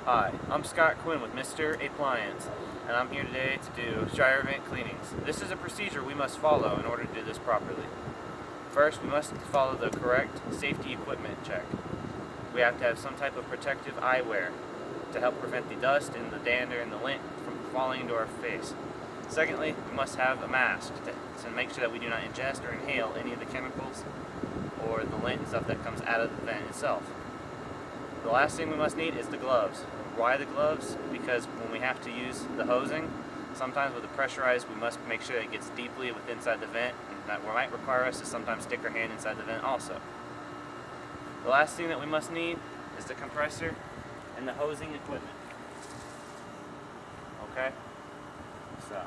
Hi, I'm Scott Quinn with Mr. Appliance, and I'm here today to do dryer vent cleanings. This is a procedure we must follow in order to do this properly. First, we must follow the correct safety equipment check. We have to have some type of protective eyewear to help prevent the dust and the dander and the lint from falling into our face. Secondly, we must have a mask to make sure that we do not ingest or inhale any of the chemicals or the lint and stuff that comes out of the vent itself. The last thing we must need is the gloves. Why the gloves? Because when we have to use the hosing, sometimes with the pressurized, we must make sure that it gets deeply within inside the vent, and that might require us to sometimes stick our hand inside the vent also. The last thing that we must need is the compressor and the hosing equipment. Okay? So,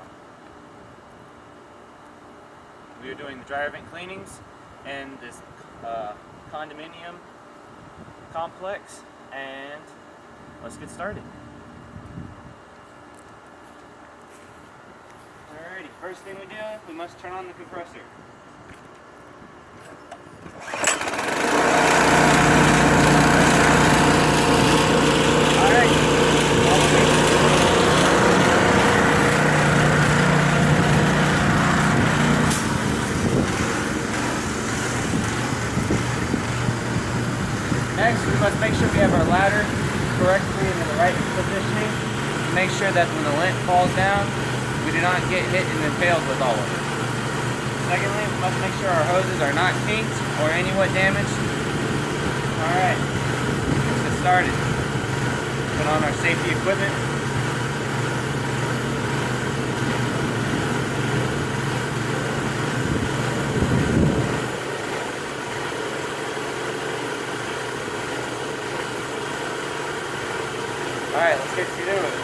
we are doing the dryer vent cleanings in this condominium complex, and let's get started. Alrighty, first thing we do, we must turn on the compressor. Next, we must make sure we have our ladder correctly in the right positioning. Make sure that when the lint falls down, we do not get hit and impaled with all of it. Secondly, we must make sure our hoses are not kinked or anywhat damaged. Alright, let's get started. Put on our safety equipment. Alright, let's get to doing it.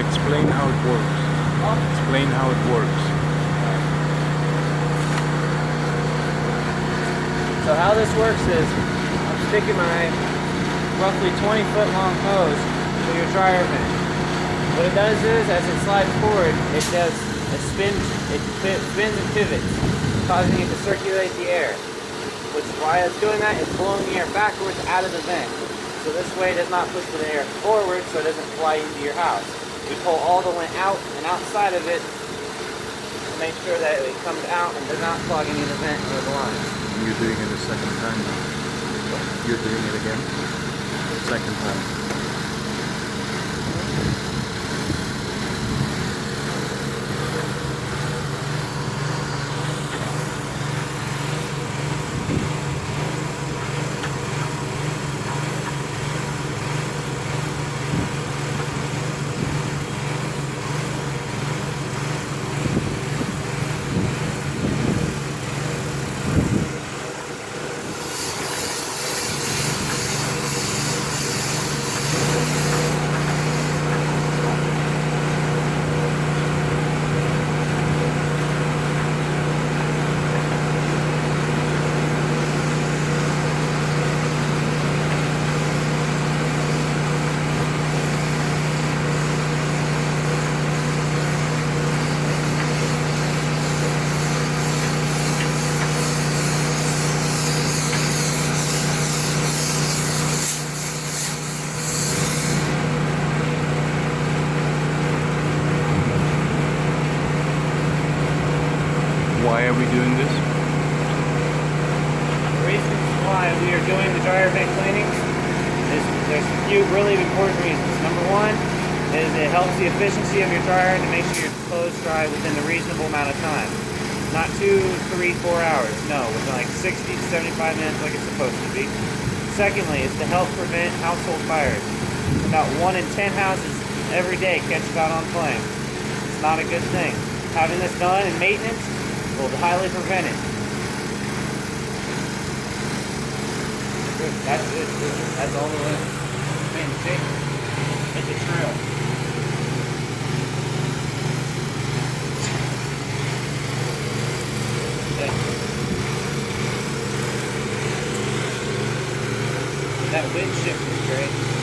Explain how it works. Explain how it works. So how this works is, I'm sticking my roughly 20-foot long hose to your dryer vent. What it does is, as it slides forward, it spins and pivots, causing it to circulate the air. Which, why it's doing that, it's blowing the air backwards out of the vent. So this way it does not push the air forward, so it doesn't fly into your house. We pull all the lint out and outside of it to make sure that it comes out and does not clog any of the vent or the lines. You're doing it a second time now. You're doing it again. Second time. why we are doing the dryer vent cleanings is there's a few really important reasons. Number one is it helps the efficiency of your dryer to make sure your clothes dry within a reasonable amount of time. Not 2, 3, 4 hours. No, within like 60 to 75 minutes like it's supposed to be. Secondly, is to help prevent household fires. About 1 in 10 houses every day catch caught on flame. It's not a good thing. Having this done in maintenance will highly prevent it. Good. That's it. That's all the way. Man, take a trail. That wind shift is great.